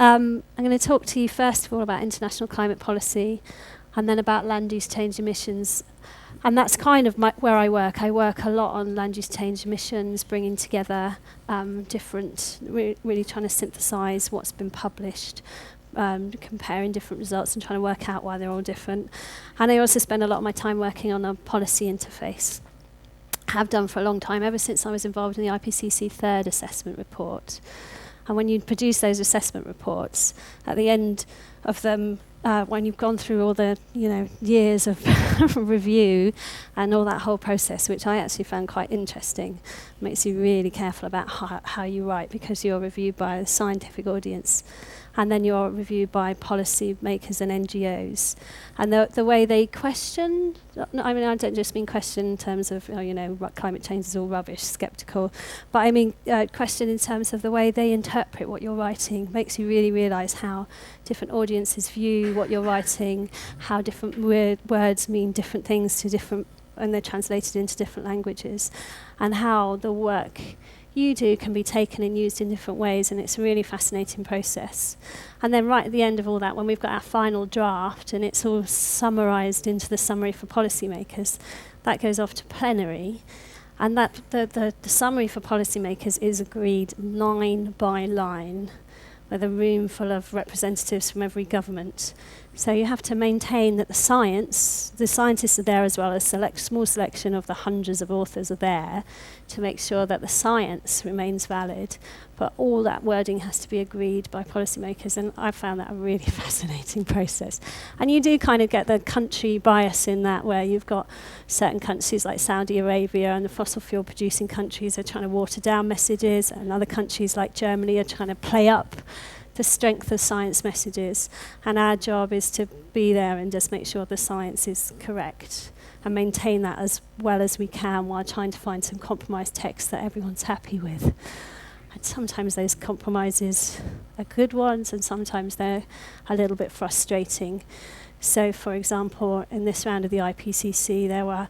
I'm going to talk to you first of all about international climate policy and then about land use change emissions. And that's kind of where I work. I work a lot on land use change emissions, bringing together really trying to synthesize what's been published, comparing different results and trying to work out why they're all different. And I also spend a lot of my time working on a policy interface. Have done for a long time, ever since I was involved in the IPCC third assessment report. And when you produce those assessment reports, at the end of them, when you've gone through all the years of review and all that whole process, which I actually found quite interesting, makes you really careful about how you write, because you're reviewed by a scientific audience, and then you're reviewed by policy makers and NGOs. And the way they question, I mean, I don't just mean question in terms of, climate change is all rubbish, sceptical, but I mean question in terms of the way they interpret what you're writing. Makes you really realise how different audiences view what you're writing, how different words mean different things to different, and they're translated into different languages, and how the work you do can be taken and used in different ways, and it's a really fascinating process. And then right at the end of all that, when we've got our final draft and it's all summarised into the summary for policymakers, that goes off to plenary, and that the summary for policymakers is agreed line by line with a room full of representatives from every government. So you have to maintain that the scientists are there, as well as small selection of the hundreds of authors are there to make sure that the science remains valid. But all that wording has to be agreed by policymakers, and I found that a really fascinating process. And you do kind of get the country bias in that, where you've got certain countries like Saudi Arabia and the fossil fuel producing countries are trying to water down messages, and other countries like Germany are trying to play up the strength of science messages, and our job is to be there and just make sure the science is correct and maintain that as well as we can, while trying to find some compromise text that everyone's happy with. And sometimes those compromises are good ones, and sometimes they're a little bit frustrating. So, for example, in this round of the IPCC, there were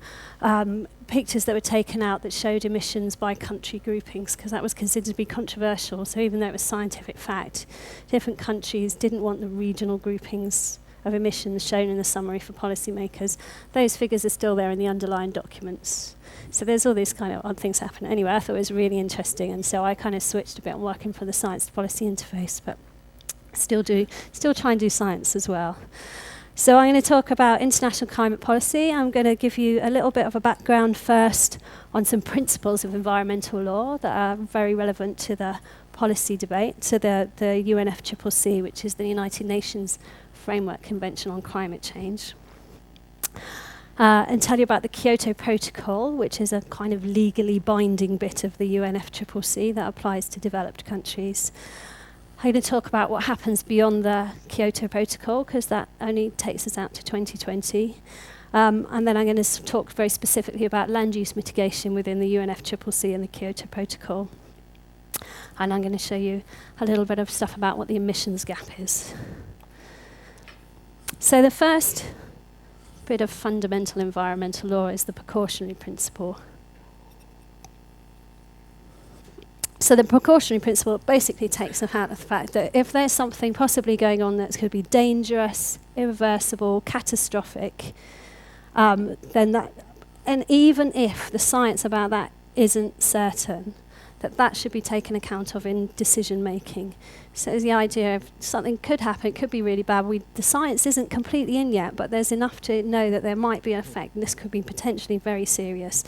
pictures that were taken out that showed emissions by country groupings, because that was considered to be controversial. So even though it was scientific fact, different countries didn't want the regional groupings of emissions shown in the summary for policymakers. Those figures are still there in the underlying documents. So there's all these kind of odd things happen. Anyway, I thought it was really interesting, and so I kind of switched a bit on working for the science to policy interface, but still try and do science as well. So I'm going to talk about international climate policy. I'm going to give you a little bit of a background first on some principles of environmental law that are very relevant to the policy debate, to the UNFCCC, which is the United Nations Framework Convention on Climate Change. And tell you about the Kyoto Protocol, which is a kind of legally binding bit of the UNFCCC that applies to developed countries. I'm going to talk about what happens beyond the Kyoto Protocol, because that only takes us out to 2020. And then I'm going to talk very specifically about land use mitigation within the UNFCCC and the Kyoto Protocol. And I'm going to show you a little bit of stuff about what the emissions gap is. So the first bit of fundamental environmental law is the precautionary principle. So the precautionary principle basically takes account of the fact that if there's something possibly going on that's could be dangerous, irreversible, catastrophic, then that, and even if the science about that isn't certain, that should be taken account of in decision making. So the idea of something could happen, it could be really bad. The science isn't completely in yet, but there's enough to know that there might be an effect, and this could be potentially very serious.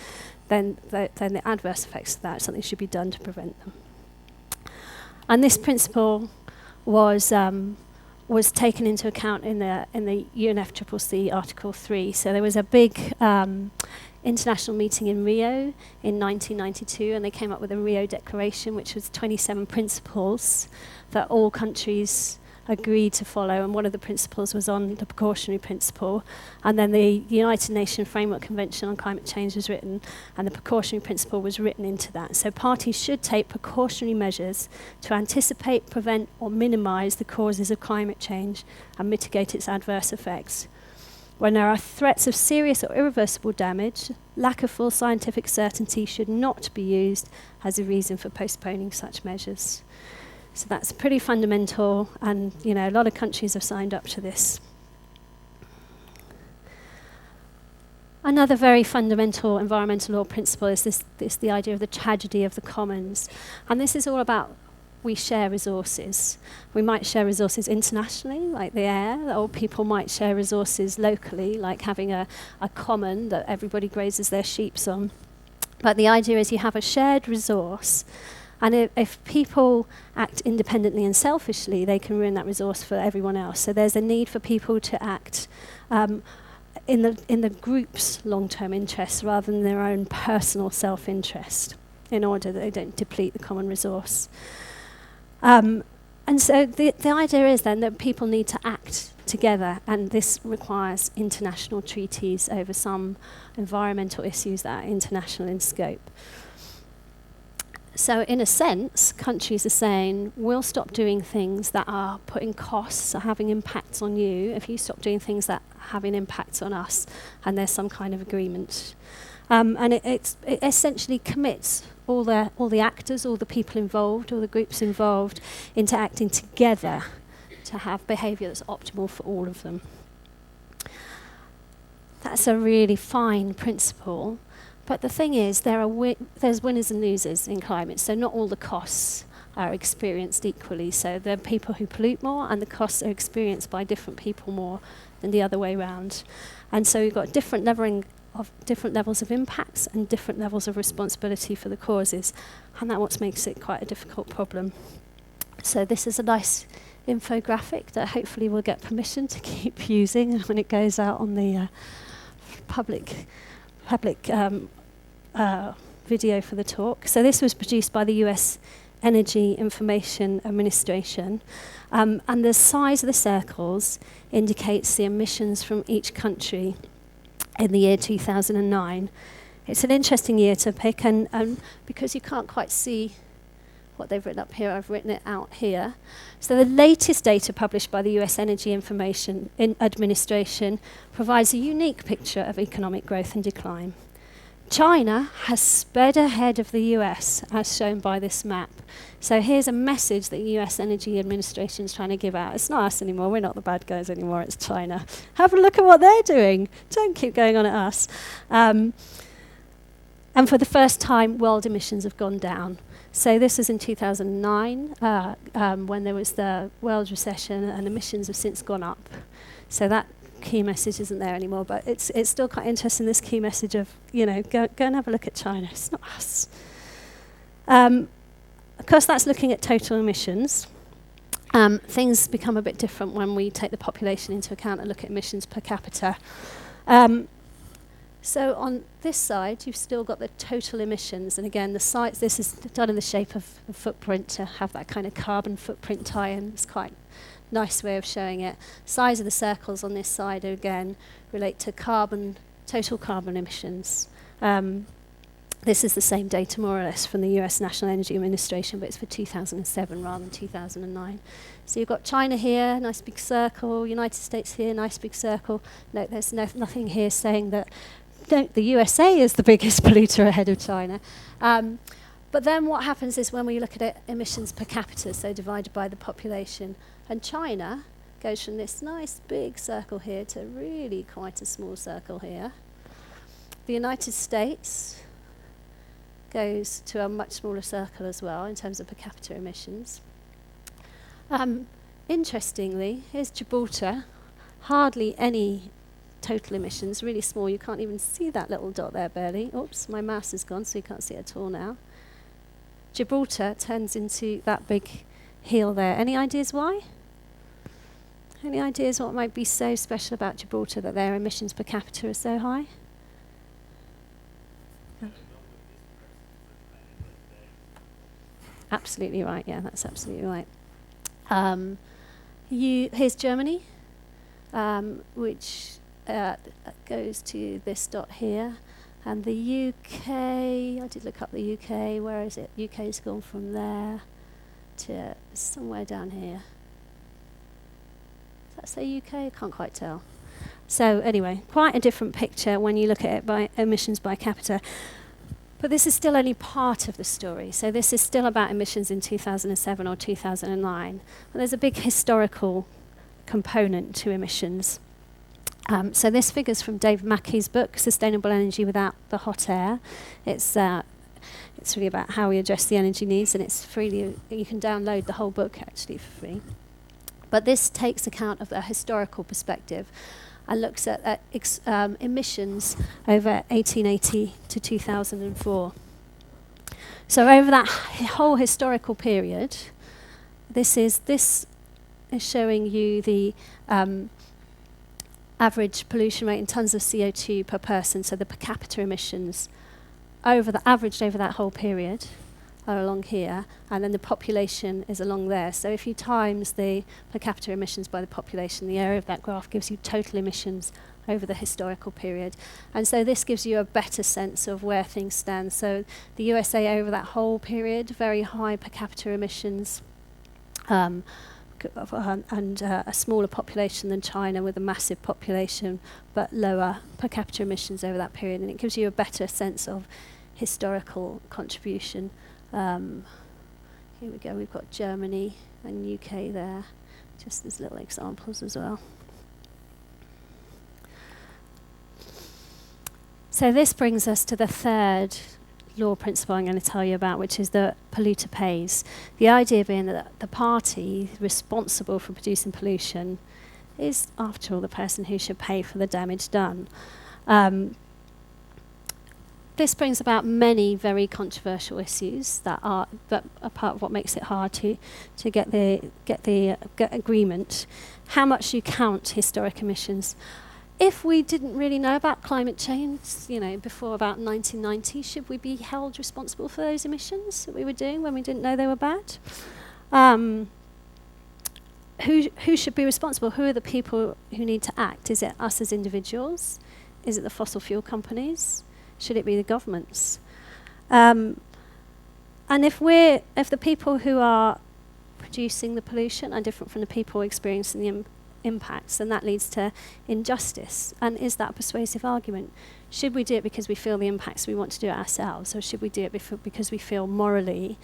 Then the adverse effects of that, something should be done to prevent them. And this principle was taken into account in the UNFCCC Article 3. So there was a big international meeting in Rio in 1992, and they came up with a Rio Declaration, which was 27 principles that all countries agreed to follow, and one of the principles was on the precautionary principle. And then the United Nations Framework Convention on Climate Change was written, and the precautionary principle was written into that. So parties should take precautionary measures to anticipate, prevent, or minimise the causes of climate change and mitigate its adverse effects. When there are threats of serious or irreversible damage, lack of full scientific certainty should not be used as a reason for postponing such measures. So that's pretty fundamental, and a lot of countries have signed up to this. Another very fundamental environmental law principle is the idea of the tragedy of the commons. And this is all about we share resources. We might share resources internationally, like the air, or people might share resources locally, like having a common that everybody grazes their sheep on. But the idea is you have a shared resource, and if people act independently and selfishly, they can ruin that resource for everyone else. So there's a need for people to act in the group's long-term interests rather than their own personal self-interest, in order that they don't deplete the common resource. And so the idea is then that people need to act together, and this requires international treaties over some environmental issues that are international in scope. So in a sense, countries are saying, we'll stop doing things that are putting costs or having impacts on you if you stop doing things that are having impacts on us, and there's some kind of agreement. And it essentially commits all the actors, all the people involved, all the groups involved into acting together to have behaviour that's optimal for all of them. That's a really fine principle. But the thing is, there's winners and losers in climate, so not all the costs are experienced equally. So there are people who pollute more, and the costs are experienced by different people more than the other way around. And so we've got different levels of impacts and different levels of responsibility for the causes, and that's what makes it quite a difficult problem. So this is a nice infographic that hopefully we'll get permission to keep using when it goes out on the public video for the talk. So this was produced by the US Energy Information Administration, and the size of the circles indicates the emissions from each country in the year 2009. It's an interesting year to pick, and because you can't quite see what they've written up here, I've written it out here. So the latest data published by the US Energy Information Administration provides a unique picture of economic growth and decline. China has sped ahead of the US, as shown by this map. So here's a message that the US Energy Administration is trying to give out. It's not us anymore, we're not the bad guys anymore, it's China. Have a look at what they're doing. Don't keep going on at us. And for the first time, world emissions have gone down. So this was in 2009, when there was the world recession, and emissions have since gone up. So that key message isn't there anymore, but it's still quite interesting, this key message of, go and have a look at China. It's not us. Of course, that's looking at total emissions. Things become a bit different when we take the population into account and look at emissions per capita. So on this side, you've still got the total emissions. And again, this is done in the shape of a footprint to have that kind of carbon footprint tie-in. It's quite a nice way of showing it. Size of the circles on this side, again, relate to total carbon emissions. This is the same data, more or less, from the US National Energy Administration, but it's for 2007 rather than 2009. So you've got China here, nice big circle, United States here, nice big circle. No, there's nothing here saying that the USA is the biggest polluter ahead of China. But then what happens is when we look at it, emissions per capita, so divided by the population, and China goes from this nice big circle here to really quite a small circle here. The United States goes to a much smaller circle as well in terms of per capita emissions. Interestingly, here's Gibraltar, hardly any total emissions, really small. You can't even see that little dot there barely. Oops, my mouse is gone, so you can't see it at all now. Gibraltar turns into that big hill there. Any ideas why? Any ideas what might be so special about Gibraltar that their emissions per capita are so high? Absolutely right, yeah, that's absolutely right. Here's Germany, which goes to this dot here. And the UK, I did look up the UK, where is it? UK's gone from there to somewhere down here. Does that say UK? I can't quite tell. So anyway, quite a different picture when you look at it by emissions by capita. But this is still only part of the story. So this is still about emissions in 2007 or 2009. And there's a big historical component to emissions. So this figure's from Dave Mackey's book, Sustainable Energy Without the Hot Air. It's really about how we address the energy needs, and it's freely, you can download the whole book actually for free. But this takes account of the historical perspective and looks at emissions over 1880 to 2004. So over that whole historical period, this is showing you the average pollution rate in tons of CO2 per person, so the per capita emissions averaged over that whole period are along here, and then the population is along there. So if you times the per capita emissions by the population, the area of that graph gives you total emissions over the historical period. And so this gives you a better sense of where things stand. So the USA over that whole period, very high per capita emissions, and a smaller population than China with a massive population, but lower per capita emissions over that period. And it gives you a better sense of historical contribution. Here we go, we've got Germany and UK there, just as little examples as well. So this brings us to the third law principle I'm going to tell you about, which is the polluter pays. The idea being that the party responsible for producing pollution is, after all, the person who should pay for the damage done. This brings about many very controversial issues that are part of what makes it hard to get agreement. How much you count historic emissions? If we didn't really know about climate change, before about 1990, should we be held responsible for those emissions that we were doing when we didn't know they were bad? Who should be responsible? Who are the people who need to act? Is it us as individuals? Is it the fossil fuel companies? Should it be the governments? And if the people who are producing the pollution are different from the people experiencing the impacts, then that leads to injustice. And is that a persuasive argument? Should we do it because we feel the impacts, we want to do it ourselves, or should we do it because we feel morally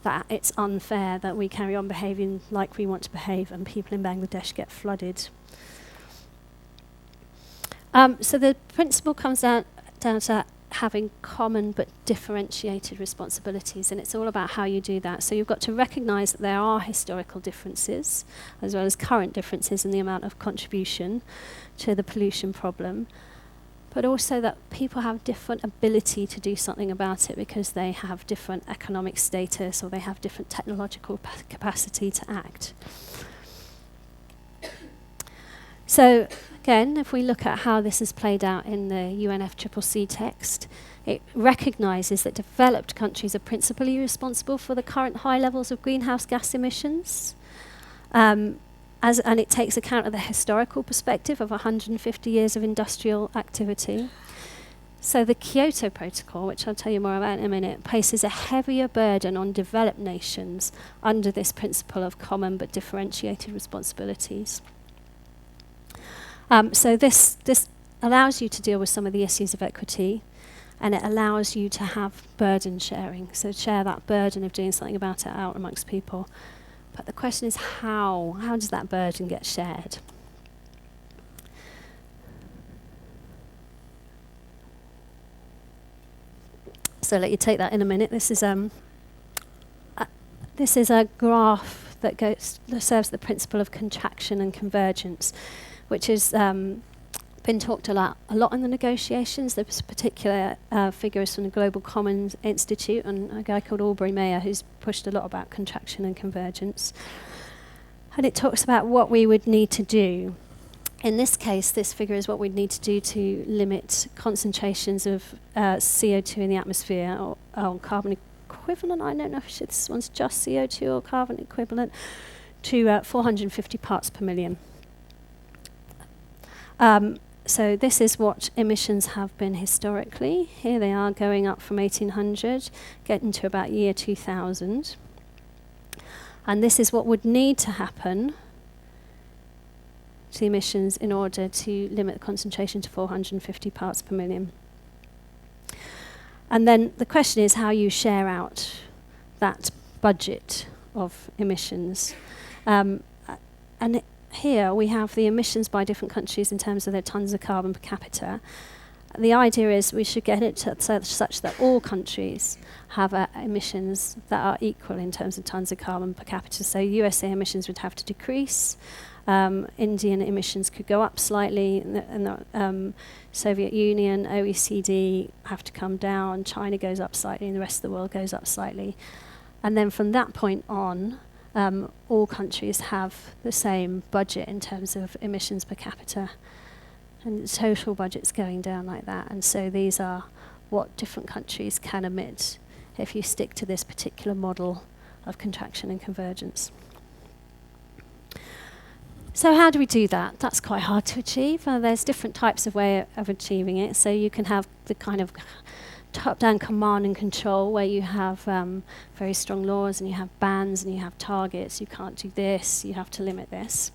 that it's unfair that we carry on behaving like we want to behave and people in Bangladesh get flooded? So the principle comes down to having common but differentiated responsibilities, and it's all about how you do that. So you've got to recognise that there are historical differences as well as current differences in the amount of contribution to the pollution problem, but also that people have different ability to do something about it because they have different economic status or they have different technological capacity to act. So again, if we look at how this is played out in the UNFCCC text, it recognises that developed countries are principally responsible for the current high levels of greenhouse gas emissions, and it takes account of the historical perspective of 150 years of industrial activity. So the Kyoto Protocol, which I'll tell you more about in a minute, places a heavier burden on developed nations under this principle of common but differentiated responsibilities. So this allows you to deal with some of the issues of equity, and it allows you to have burden sharing. So share that burden of doing something about it out amongst people. But the question is how? How does that burden get shared? So I'll let you take that in a minute. This is a graph that serves the principle of contraction and convergence, which has been talked a lot in the negotiations. There's particular figures from the Global Commons Institute and a guy called Aubrey Mayer who's pushed a lot about contraction and convergence. And it talks about what we would need to do. In this case, this figure is what we'd need to do to limit concentrations of CO2 in the atmosphere or carbon equivalent. I don't know if this one's just CO2 or carbon equivalent, to 450 parts per million. So this is what emissions have been historically. Here they are going up from 1800, getting to about year 2000. And this is what would need to happen to emissions in order to limit the concentration to 450 parts per million. And then the question is how you share out that budget of emissions. And here we have the emissions by different countries in terms of their tons of carbon per capita. The idea is we should get it to such that all countries have emissions that are equal in terms of tons of carbon per capita. So USA emissions would have to decrease. Indian emissions could go up slightly, and the Soviet Union, OECD have to come down, China goes up slightly, and the rest of the world goes up slightly. And then from that point on, all countries have the same budget in terms of emissions per capita. And the total budget's going down like that. And so these are what different countries can emit if you stick to this particular model of contraction and convergence. So how do we do that? That's quite hard to achieve. There's different types of way of achieving it. So you can have the kind of top-down command and control where you have very strong laws and you have bans and you have targets. You can't do this, you have to limit this.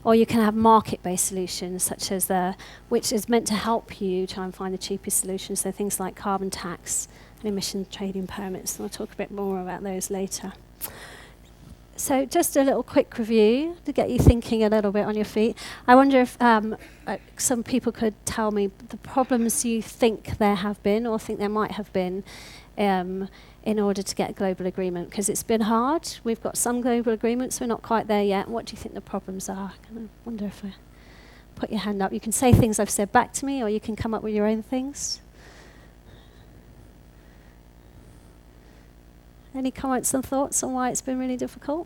Or you can have market-based solutions, such as which is meant to help you try and find the cheapest solutions. So things like carbon tax and emission trading permits. And I'll talk a bit more about those later. So just a little quick review to get you thinking a little bit on your feet. I wonder if some people could tell me the problems you think there have been or think there might have been in order to get global agreement, because it's been hard. We've got some global agreements, we're not quite there yet. What do you think the problems are? I wonder if I put your hand up. You can say things I've said back to me, or you can come up with your own things. Any comments and thoughts on why it's been really difficult?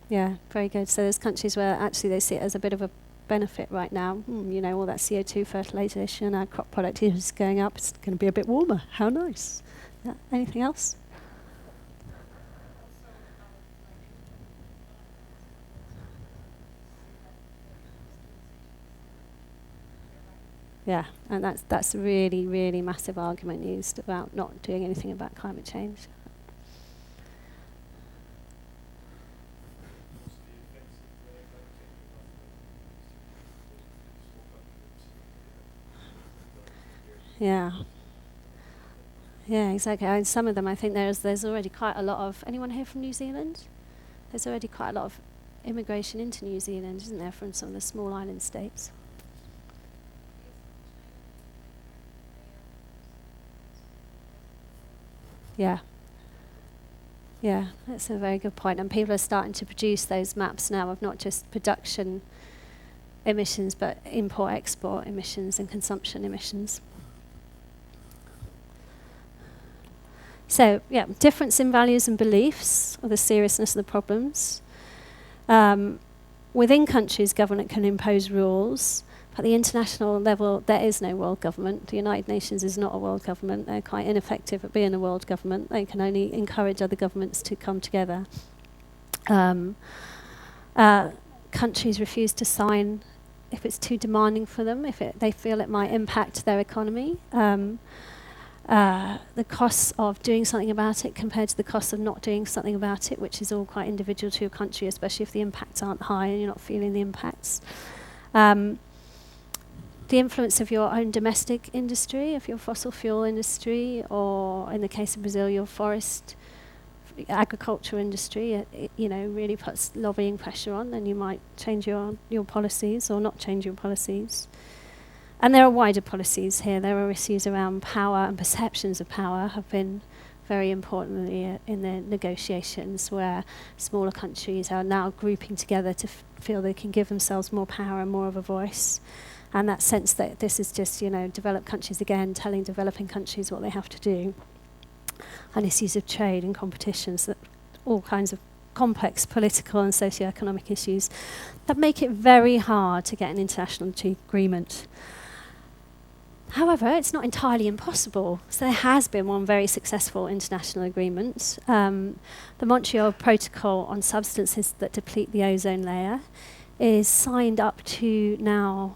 Yeah, very good. So there's countries where actually they see it as a bit of a benefit right now. You know, all that CO2 fertilization, our crop productivity is going up. It's going to be a bit warmer. How nice. Yeah. Anything else? Yeah, and that's a really, really massive argument used about not doing anything about climate change. Yeah. Yeah, exactly. I mean, some of them, I think there's already quite a lot of... Anyone here from New Zealand? There's already quite a lot of immigration into New Zealand, isn't there, from some of the small island states? Yeah. Yeah, that's a very good point. And people are starting to produce those maps now of not just production emissions, but import-export emissions and consumption emissions. So, yeah, difference in values and beliefs, or the seriousness of the problems. Within countries, government can impose rules. But at the international level, there is no world government. The United Nations is not a world government. They're quite ineffective at being a world government. They can only encourage other governments to come together. Countries refuse to sign if it's too demanding for them, if they feel it might impact their economy. The costs of doing something about it compared to the costs of not doing something about it, which is all quite individual to your country, especially if the impacts aren't high and you're not feeling the impacts. The influence of your own domestic industry, of your fossil fuel industry, or in the case of Brazil, your forest, agriculture industry, it really puts lobbying pressure on, and you might change your policies or not change your policies. And there are wider policies here. There are issues around power, and perceptions of power have been very importantly in the negotiations, where smaller countries are now grouping together to feel they can give themselves more power and more of a voice. And that sense that this is just, developed countries again telling developing countries what they have to do. And issues of trade and competitions, that all kinds of complex political and socio-economic issues that make it very hard to get an international agreement. However, it's not entirely impossible. So there has been one very successful international agreement. The Montreal Protocol on substances that deplete the ozone layer is signed up to now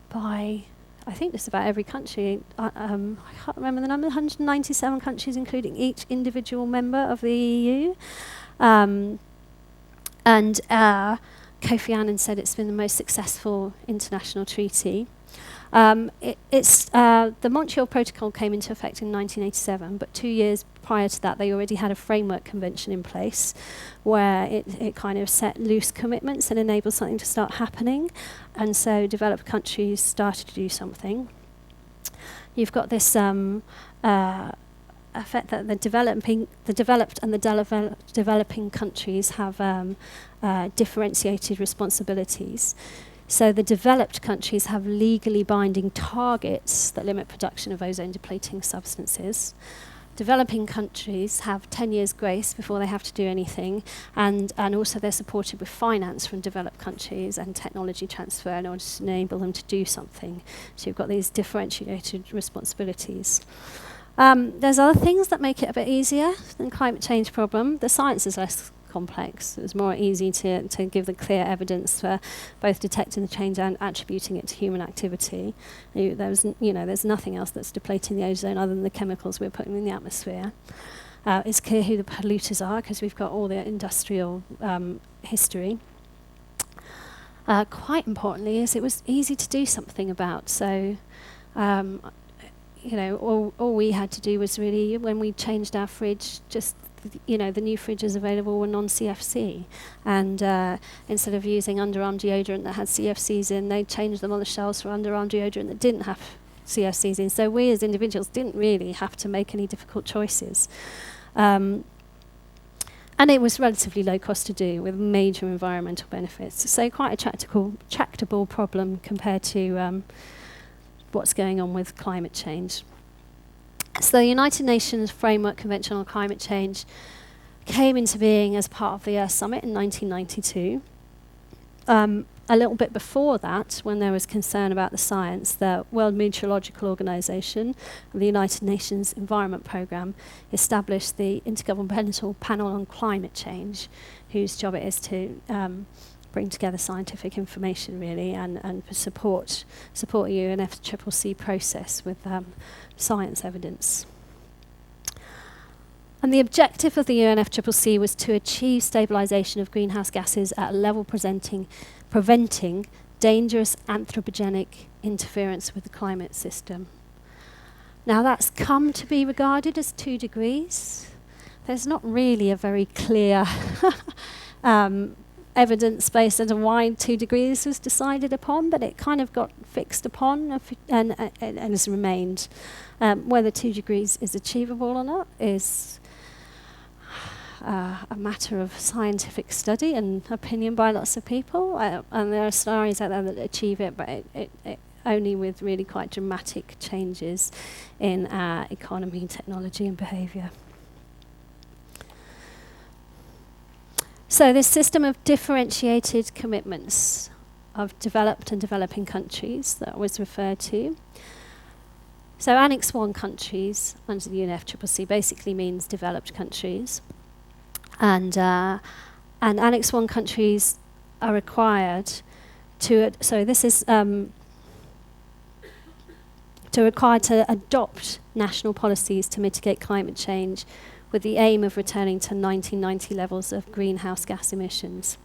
by, I think just about every country. I can't remember the number, 197 countries, including each individual member of the EU. Kofi Annan said it's been the most successful international treaty. The Montreal Protocol came into effect in 1987, but 2 years prior to that, they already had a framework convention in place where it kind of set loose commitments and enabled something to start happening. And so developed countries started to do something. You've got this effect that the developed and the developing countries have differentiated responsibilities. So the developed countries have legally binding targets that limit production of ozone-depleting substances. Developing countries have 10 years grace before they have to do anything, and also they're supported with finance from developed countries and technology transfer in order to enable them to do something. So you've got these differentiated responsibilities. There's other things that make it a bit easier than climate change problem. The science is less complex. It's more easy to give the clear evidence for both detecting the change and attributing it to human activity. There's nothing else that's depleting the ozone other than the chemicals we're putting in the atmosphere. It's clear who the polluters are because we've got all the industrial history. Quite importantly, is it was easy to do something about. So, all we had to do was really, when we changed our fridge, just the new fridges available were non-CFC, and instead of using underarm deodorant that had CFCs in, they changed them on the shelves for underarm deodorant that didn't have CFCs in. So we as individuals didn't really have to make any difficult choices. And it was relatively low cost to do with major environmental benefits. So quite a tractable problem compared to what's going on with climate change. So the United Nations Framework Convention on Climate Change came into being as part of the Earth Summit in 1992. A little bit before that, when there was concern about the science, the World Meteorological Organization and the United Nations Environment Programme established the Intergovernmental Panel on Climate Change, whose job it is to bring together scientific information, really, and support UNFCCC process with science evidence. And the objective of the UNFCCC was to achieve stabilisation of greenhouse gases at a level preventing dangerous anthropogenic interference with the climate system. Now that's come to be regarded as 2 degrees. There's not really a very clear evidence based on why 2 degrees was decided upon, but it kind of got fixed upon and has remained. Whether 2 degrees is achievable or not is a matter of scientific study and opinion by lots of people. And there are scenarios out there that achieve it, but it only with really quite dramatic changes in our economy, technology and behaviour. So this system of differentiated commitments of developed and developing countries that was referred to. So Annex 1 countries under the UNFCCC basically means developed countries. And Annex 1 countries are required to adopt national policies to mitigate climate change with the aim of returning to 1990 levels of greenhouse gas emissions.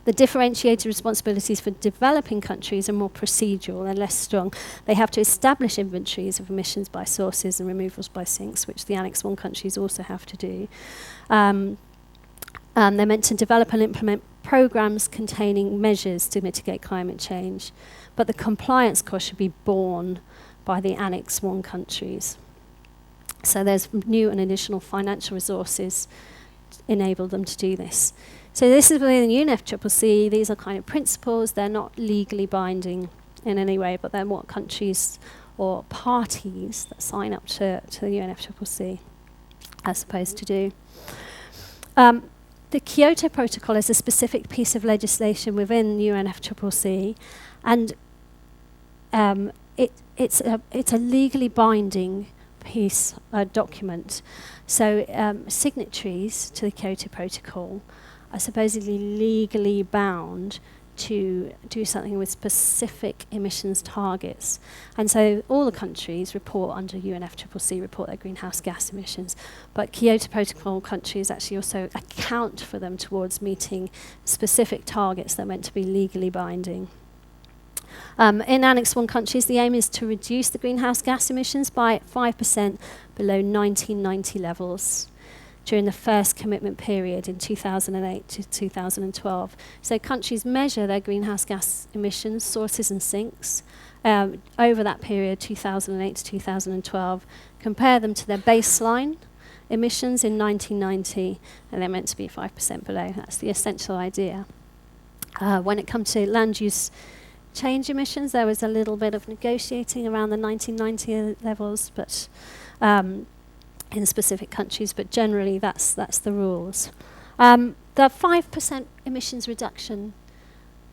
The differentiated responsibilities for developing countries are more procedural and less strong. They have to establish inventories of emissions by sources and removals by sinks, which the Annex 1 countries also have to do. They're meant to develop and implement programs containing measures to mitigate climate change, but the compliance cost should be borne by the Annex 1 countries. So there's new and additional financial resources to enable them to do this. So this is within the UNFCCC. These are kind of principles. They're not legally binding in any way, but they're what countries or parties that sign up to the UNFCCC are supposed to do. The Kyoto Protocol is a specific piece of legislation within UNFCCC, and it's a legally binding piece, document. So signatories to the Kyoto Protocol are supposedly legally bound to do something with specific emissions targets. And so all the countries report under UNFCCC, report their greenhouse gas emissions, but Kyoto Protocol countries actually also account for them towards meeting specific targets that are meant to be legally binding. In Annex 1 countries, the aim is to reduce the greenhouse gas emissions by 5% below 1990 levels during the first commitment period in 2008 to 2012. So countries measure their greenhouse gas emissions, sources and sinks, over that period, 2008 to 2012, compare them to their baseline emissions in 1990, and they're meant to be 5% below. That's the essential idea. When it comes to land use change emissions, there was a little bit of negotiating around the 1990 levels, but in specific countries, but generally that's the rules. The 5% emissions reduction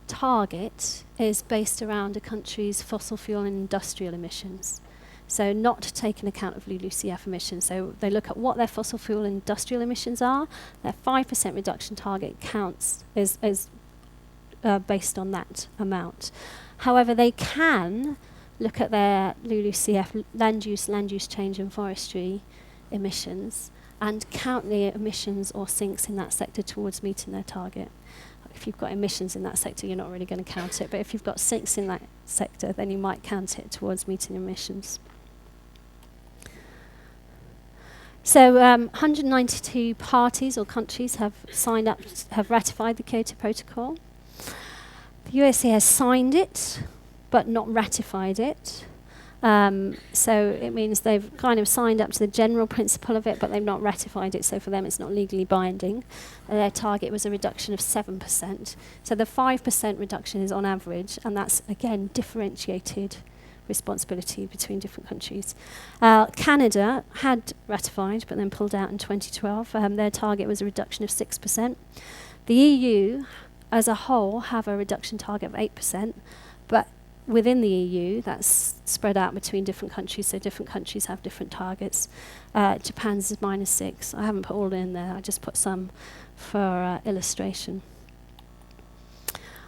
target is based around a country's fossil fuel and industrial emissions. So not taking account of LULUCF emissions. So they look at what their fossil fuel and industrial emissions are. Their 5% reduction target counts is based on that amount. However, they can look at their LULUCF, land use change and forestry emissions, and count the emissions or sinks in that sector towards meeting their target. If you've got emissions in that sector, you're not really going to count it, but if you've got sinks in that sector, then you might count it towards meeting emissions. So 192 parties or countries have signed up, have ratified the Kyoto Protocol. The USA has signed it, but not ratified it. So it means they've kind of signed up to the general principle of it, but they've not ratified it, so for them it's not legally binding. Their target was a reduction of 7%. So the 5% reduction is on average, and that's, again, differentiated responsibility between different countries. Canada had ratified, but then pulled out in 2012. Their target was a reduction of 6%. The EU, as a whole, have a reduction target of 8%, but within the EU, that's spread out between different countries, so different countries have different targets. Japan's is -6. I haven't put all in there, I just put some for illustration.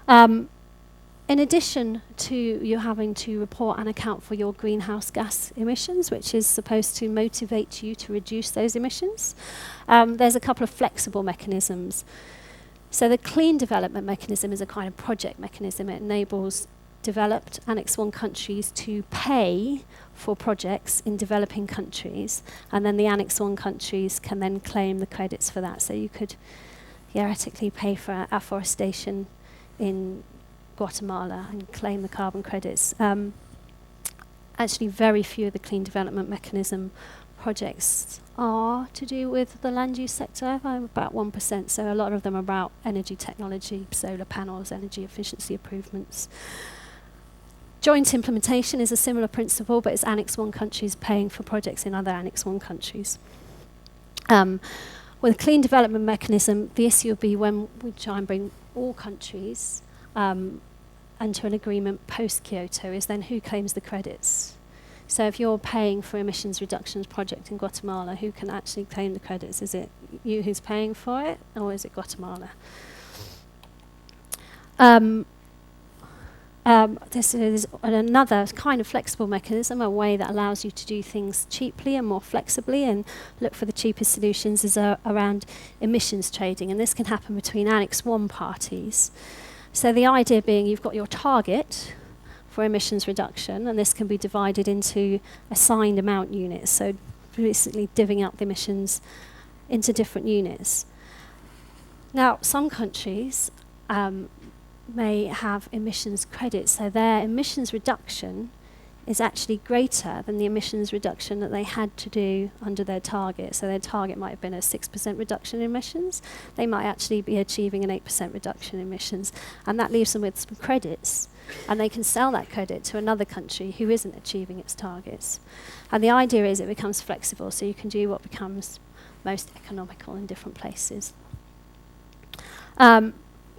In addition to you having to report and account for your greenhouse gas emissions, which is supposed to motivate you to reduce those emissions, there's a couple of flexible mechanisms. So the clean development mechanism is a kind of project mechanism. It enables developed Annex 1 countries to pay for projects in developing countries, and then the Annex 1 countries can then claim the credits for that. So you could theoretically pay for afforestation in Guatemala and claim the carbon credits. Actually, very few of the clean development mechanism projects are to do with the land use sector, about 1%. So a lot of them are about energy technology, solar panels, energy efficiency improvements. Joint implementation is a similar principle, but it's Annex 1 countries paying for projects in other Annex 1 countries. With a clean development mechanism, the issue will be when we try and bring all countries into an agreement post-Kyoto is then who claims the credits. So if you're paying for emissions reductions project in Guatemala, who can actually claim the credits? Is it you who's paying for it, or is it Guatemala? This is another kind of flexible mechanism, a way that allows you to do things cheaply and more flexibly and look for the cheapest solutions is around emissions trading, and this can happen between Annex 1 parties. So the idea being you've got your target for emissions reduction, and this can be divided into assigned amount units, so basically divvying up the emissions into different units. Now, some countries may have emissions credits, so their emissions reduction is actually greater than the emissions reduction that they had to do under their target. So their target might have been a 6% reduction in emissions. They might actually be achieving an 8% reduction in emissions, and that leaves them with some credits, and they can sell that credit to another country who isn't achieving its targets. And the idea is it becomes flexible, so you can do what becomes most economical in different places.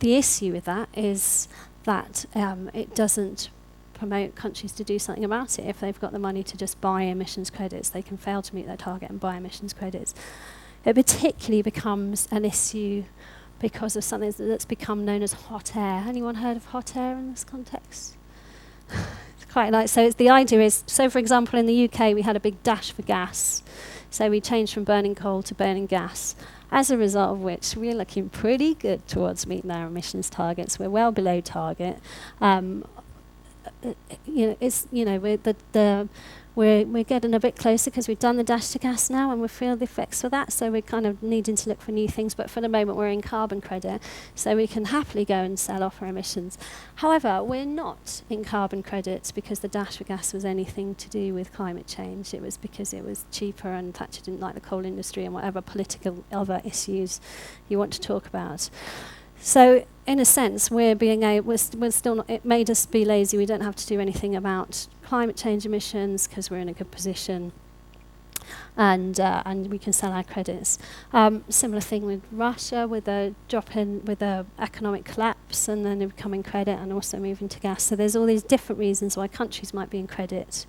The issue with that is that it doesn't promote countries to do something about it. If they've got the money to just buy emissions credits, they can fail to meet their target and buy emissions credits. It particularly becomes an issue because of something that's become known as hot air. Anyone heard of hot air in this context? It's quite nice. So the idea is, so for example, in the UK we had a big dash for gas. So we changed from burning coal to burning gas, as a result of which we're looking pretty good towards meeting our emissions targets. We're well below target. We're getting a bit closer because we've done the dash to gas now and we feel the effects of that, so we're kind of needing to look for new things, but for the moment we're in carbon credit, so we can happily go and sell off our emissions. However, we're not in carbon credits because the dash for gas was anything to do with climate change. It was because it was cheaper and Thatcher didn't like the coal industry and whatever political other issues you want to talk about. So in a sense, we're still not, it made us be lazy. We don't have to do anything about climate change emissions because we're in a good position, and we can sell our credits. Similar thing with Russia, with a drop in, with a economic collapse, and then becoming credit, and also moving to gas. So there's all these different reasons why countries might be in credit.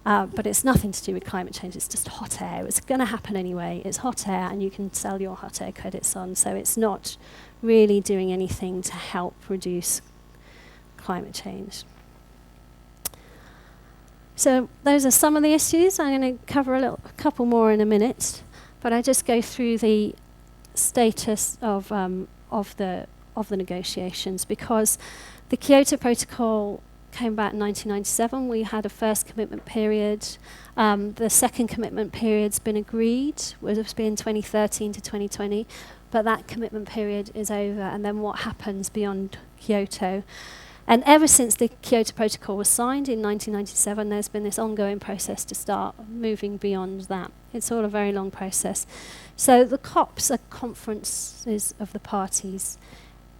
But it's nothing to do with climate change, it's just hot air. It's going to happen anyway. It's hot air and you can sell your hot air credits on. So it's not really doing anything to help reduce climate change. So those are some of the issues. I'm going to cover a couple more in a minute. But I just go through the status of the negotiations, because the Kyoto Protocol came back in 1997. We had a first commitment period. The second commitment period's been agreed, was been 2013 to 2020, but that commitment period is over, and then what happens beyond Kyoto? And ever since the Kyoto Protocol was signed in 1997, there's been this ongoing process to start moving beyond that. It's all a very long process. So the COPs are conferences of the parties.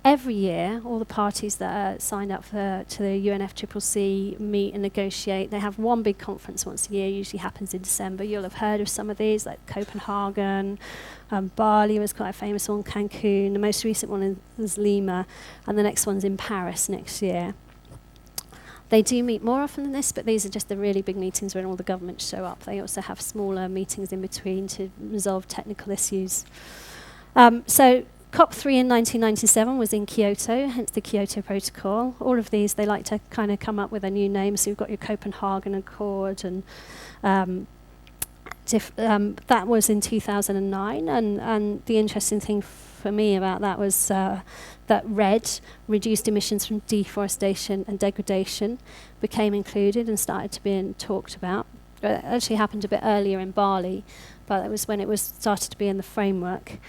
Every year, all the parties that are signed up to the UNFCCC meet and negotiate. They have one big conference once a year, usually happens in December. You'll have heard of some of these, like Copenhagen, Bali was quite a famous one, Cancun. The most recent one is Lima, and the next one's in Paris next year. They do meet more often than this, but these are just the really big meetings when all the governments show up. They also have smaller meetings in between to resolve technical issues. So COP3 in 1997 was in Kyoto, hence the Kyoto Protocol. All of these, they like to kind of come up with a new name. So you've got your Copenhagen Accord, and that was in 2009. And the interesting thing for me about that was that RED, reduced emissions from deforestation and degradation, became included and started to be talked about. It actually happened a bit earlier in Bali, but it was when it was started to be in the framework.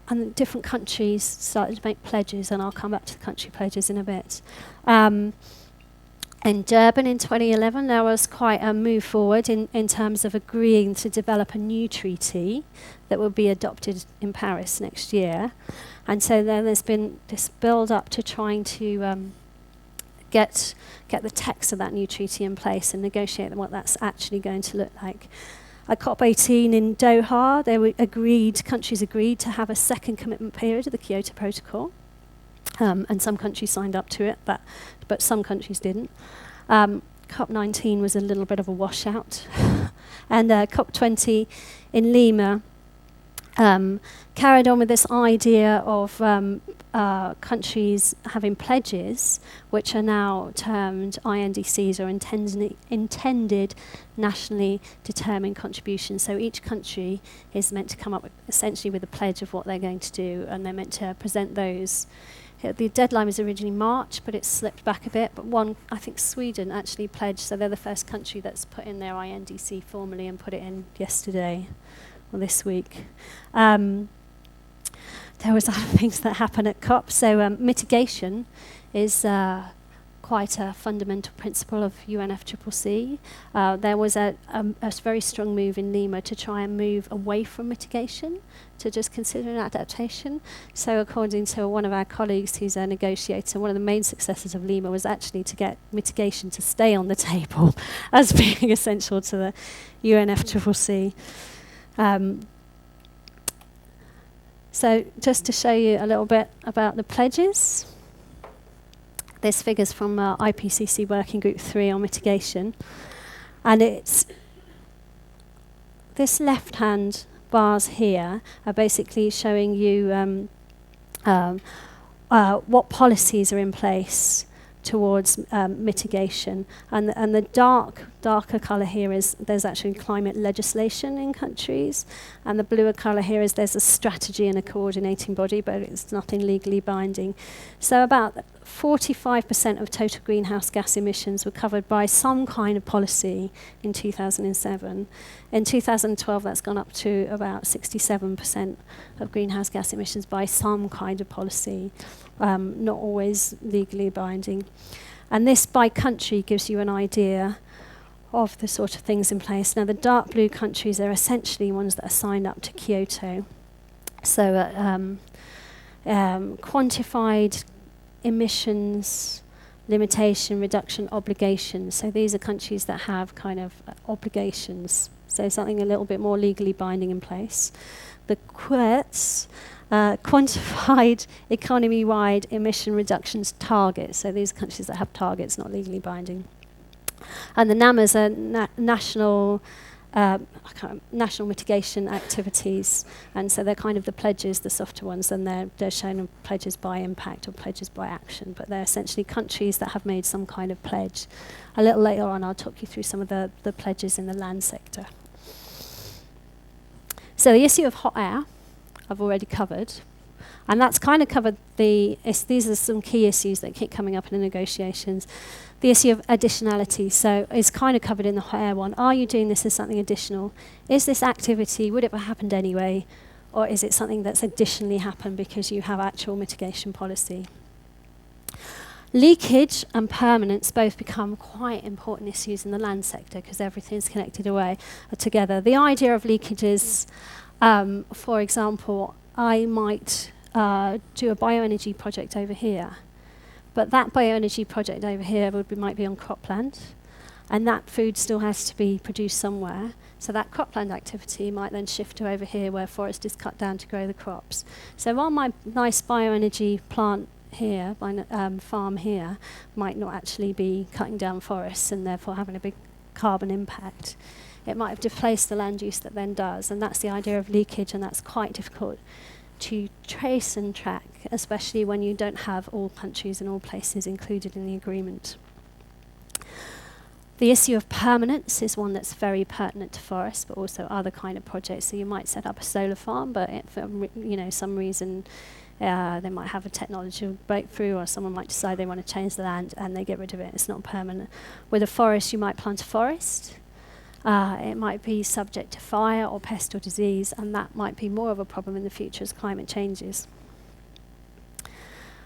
And different countries started to make pledges, and I'll come back to the country pledges in a bit. In Durban in 2011, there was quite a move forward in terms of agreeing to develop a new treaty that will be adopted in Paris next year. And so then there's been this build-up to trying to get the text of that new treaty in place and negotiate what that's actually going to look like. At COP18 in Doha, countries agreed to have a second commitment period of the Kyoto Protocol, and some countries signed up to it, but some countries didn't. COP19 was a little bit of a washout, and COP20 in Lima carried on with this idea of countries having pledges, which are now termed INDCs, or intended nationally determined contributions. So each country is meant to come up essentially with a pledge of what they're going to do, and they're meant to present those. The deadline was originally March, but it's slipped back a bit. But I think Sweden actually pledged, so they're the first country that's put in their INDC formally and put it in yesterday or this week. There was other things that happen at COP. So mitigation is quite a fundamental principle of UNFCCC. There was a very strong move in Lima to try and move away from mitigation to just consider an adaptation. So according to one of our colleagues who's a negotiator, one of the main successes of Lima was actually to get mitigation to stay on the table as being essential to the UNFCCC. So just to show you a little bit about the pledges. This figure's from IPCC Working Group 3 on mitigation. And it's this left-hand bars here are basically showing you what policies are in place towards mitigation. And the darker colour here is there's actually climate legislation in countries, and the bluer colour here is there's a strategy and a coordinating body, but it's nothing legally binding. So about 45% of total greenhouse gas emissions were covered by some kind of policy in 2007. In 2012, that's gone up to about 67% of greenhouse gas emissions by some kind of policy, not always legally binding. And this by country gives you an idea of the sort of things in place. Now, the dark blue countries are essentially ones that are signed up to Kyoto. So quantified emissions limitation reduction obligations. So these are countries that have kind of obligations. So something a little bit more legally binding in place. The QERTs, quantified economy-wide emission reductions targets. So these are countries that have targets, not legally binding. And the NAMAs are national mitigation activities, and so they're kind of the pledges, the softer ones, and they're shown pledges by impact or pledges by action, but they're essentially countries that have made some kind of pledge. A little later on I'll talk you through some of the pledges in the land sector. So the issue of hot air I've already covered, and that's kind of covered these are some key issues that keep coming up in the negotiations. The issue of additionality, so it's kind of covered in the hot air one. Are you doing this as something additional? Is this activity, would it have happened anyway? Or is it something that's additionally happened because you have actual mitigation policy? Leakage and permanence both become quite important issues in the land sector because everything's connected together. The idea of leakage is, for example, I might do a bioenergy project over here. But that bioenergy project over here might be on cropland, and that food still has to be produced somewhere. So that cropland activity might then shift to over here where forest is cut down to grow the crops. So while my nice bioenergy plant here, farm here, might not actually be cutting down forests and therefore having a big carbon impact, it might have displaced the land use that then does, and that's the idea of leakage, and that's quite difficult to trace and track, especially when you don't have all countries and all places included in the agreement. The issue of permanence is one that's very pertinent to forests, but also other kind of projects. So you might set up a solar farm, but for some reason they might have a technological breakthrough, or someone might decide they want to change the land and they get rid of it. It's not permanent. With a forest, you might plant a forest. It might be subject to fire or pest or disease, and that might be more of a problem in the future as climate changes.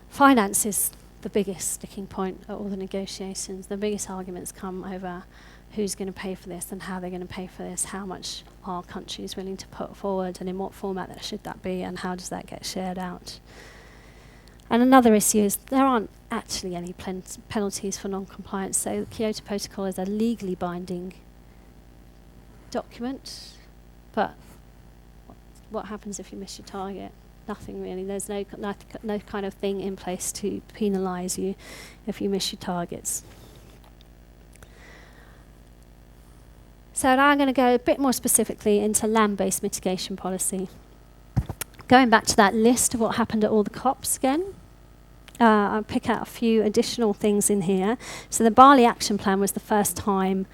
Finance is the biggest sticking point at all the negotiations. The biggest arguments come over who's going to pay for this and how they're going to pay for this, how much are countries willing to put forward, and in what format should that be, and how does that get shared out. And another issue is there aren't actually any penalties for non-compliance, so the Kyoto Protocol is a legally binding document, but what happens if you miss your target? Nothing really. There's no kind of thing in place to penalise you if you miss your targets. So now I'm going to go a bit more specifically into land-based mitigation policy. Going back to that list of what happened at all the COPs again, I'll pick out a few additional things in here. So the Bali Action Plan was the first time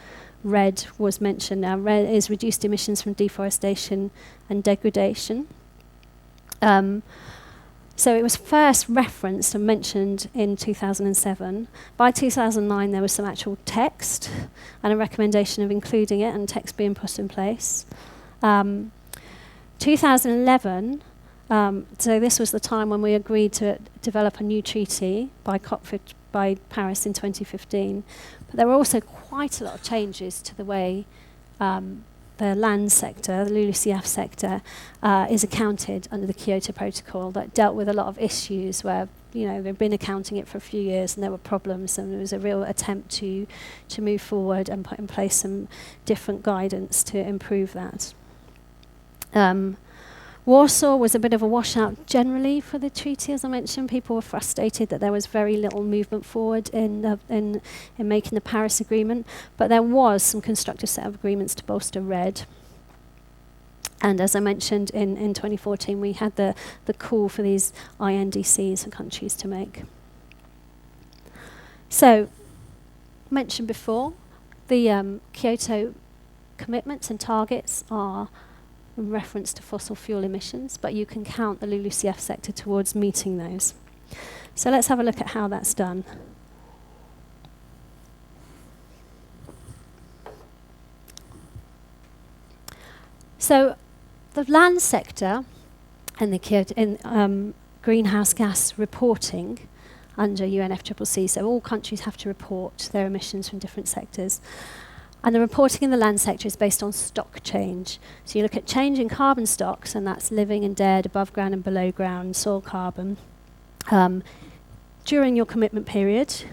RED was mentioned. Now, RED is reduced emissions from deforestation and degradation. So it was first referenced and mentioned in 2007. By 2009, there was some actual text and a recommendation of including it, and text being put in place. 2011, so this was the time when we agreed to develop a new treaty by Paris in 2015. But there were also quite a lot of changes to the way the land sector, the LULUCF sector, is accounted under the Kyoto Protocol, that dealt with a lot of issues where, they've been accounting it for a few years and there were problems, and there was a real attempt to move forward and put in place some different guidance to improve that. Warsaw was a bit of a washout generally for the treaty, as I mentioned. People were frustrated that there was very little movement forward in making the Paris Agreement, but there was some constructive set of agreements to bolster RED. And as I mentioned, in 2014, we had the call for these INDCs for countries to make. So, mentioned before, the Kyoto commitments and targets are in reference to fossil fuel emissions, but you can count the LULUCF sector towards meeting those. So let's have a look at how that's done. So the land sector and the Kyoto, greenhouse gas reporting under UNFCCC, so all countries have to report their emissions from different sectors. And the reporting in the land sector is based on stock change. So you look at change in carbon stocks, and that's living and dead, above ground and below ground, soil carbon. During your commitment period,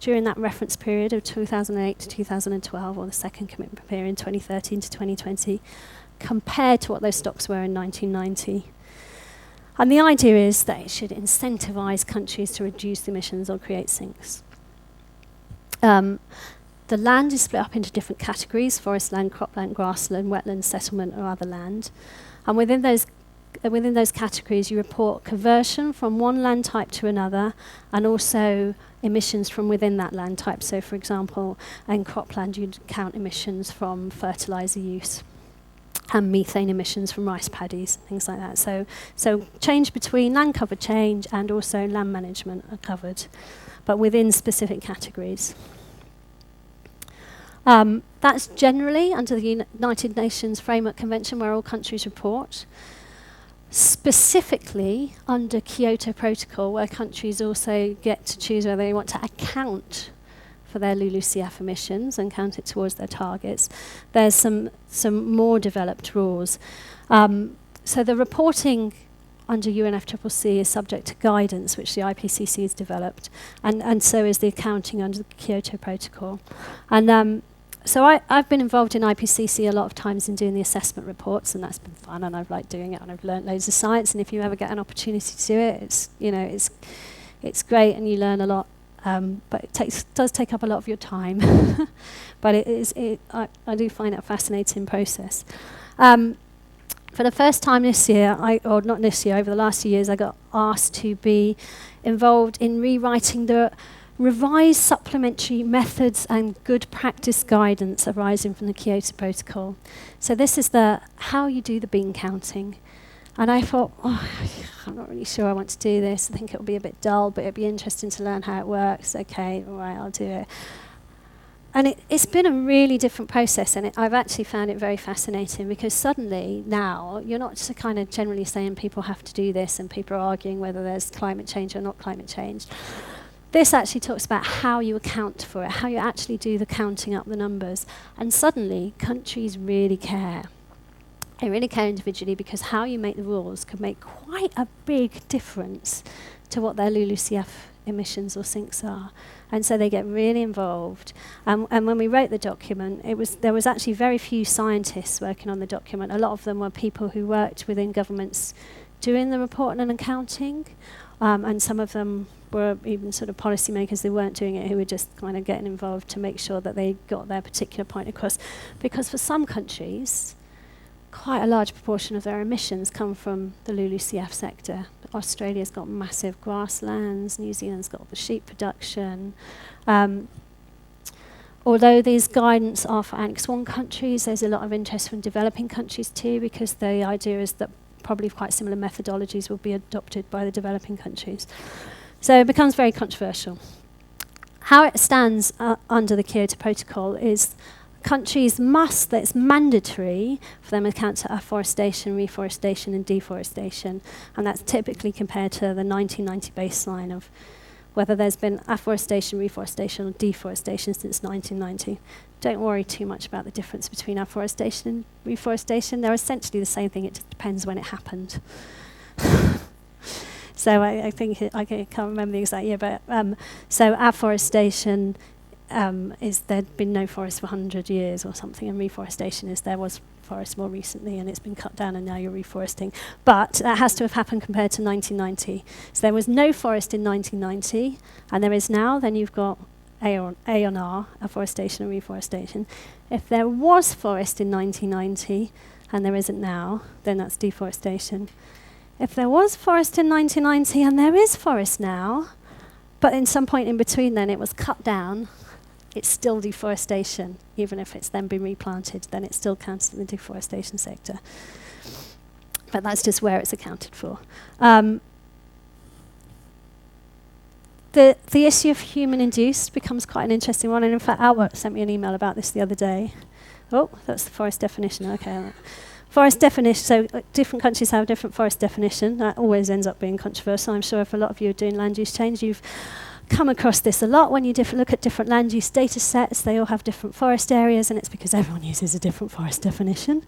during that reference period of 2008 to 2012, or the second commitment period, 2013 to 2020, compared to what those stocks were in 1990. And the idea is that it should incentivize countries to reduce emissions or create sinks. The land is split up into different categories: forest land, cropland, grassland, wetland, settlement, or other land. And within those categories, you report conversion from one land type to another, and also emissions from within that land type. So, for example, in cropland, you'd count emissions from fertilizer use and methane emissions from rice paddies, things like that. So change between land cover change and also land management are covered, but within specific categories. That's generally under the United Nations Framework Convention, where all countries report. Specifically under Kyoto Protocol, where countries also get to choose whether they want to account for their LULUCF emissions and count it towards their targets, there's some more developed rules. So the reporting under UNFCCC is subject to guidance, which the IPCC has developed, and so is the accounting under the Kyoto Protocol. And so I've been involved in IPCC a lot of times in doing the assessment reports, and that's been fun, and I've liked doing it, and I've learnt loads of science. And if you ever get an opportunity to do it, it's great, and you learn a lot. But it does take up a lot of your time. But I do find it a fascinating process. For the first time this year, over the last few years, I got asked to be involved in rewriting the revised supplementary methods and good practice guidance arising from the Kyoto Protocol. So this is how you do the bean counting. And I thought, I'm not really sure I want to do this. I think it'll be a bit dull, but it'd be interesting to learn how it works. Okay, all right, I'll do it. And it's been a really different process, and I've actually found it very fascinating, because suddenly now you're not just kind of generally saying people have to do this and people are arguing whether there's climate change or not climate change. This actually talks about how you account for it, how you actually do the counting up the numbers. And suddenly countries really care. They really care individually, because how you make the rules could make quite a big difference to what their LULUCF emissions or sinks are. And so they get really involved. And when we wrote the document, there was actually very few scientists working on the document. A lot of them were people who worked within governments doing the reporting and accounting. And some of them were even sort of policymakers who weren't doing it, who were just kind of getting involved to make sure that they got their particular point across. Because for some countries, quite a large proportion of their emissions come from the LULUCF sector. Australia's got massive grasslands, New Zealand's got the sheep production. Although these guidance are for Annex 1 countries, there's a lot of interest from developing countries too, because the idea is that probably quite similar methodologies will be adopted by the developing countries. So it becomes very controversial. How it stands under the Kyoto Protocol is countries it's mandatory for them to account to afforestation, reforestation and deforestation, and that's typically compared to the 1990 baseline of whether there's been afforestation, reforestation or deforestation since 1990. Don't worry too much about the difference between afforestation and reforestation. They're essentially the same thing, it just depends when it happened. So I think I can't remember the exact year, but so afforestation is there'd been no forest for 100 years or something, and reforestation is there was forest more recently and it's been cut down and now you're reforesting. But that has to have happened compared to 1990. So there was no forest in 1990 and there is now. Then you've got A&R, afforestation and reforestation. If there was forest in 1990 and there isn't now, then that's deforestation. If there was forest in 1990 and there is forest now, but in some point in between then it was cut down, it's still deforestation. Even if it's then been replanted, then it still counts in the deforestation sector. But that's just where it's accounted for. The issue of human-induced becomes quite an interesting one, and in fact Albert sent me an email about this the other day. Oh, that's the forest definition, okay. Forest definition, so different countries have a different forest definition. That always ends up being controversial. I'm sure if a lot of you are doing land use change, you've come across this a lot. When you look at different land use data sets, they all have different forest areas, and it's because everyone uses a different forest definition.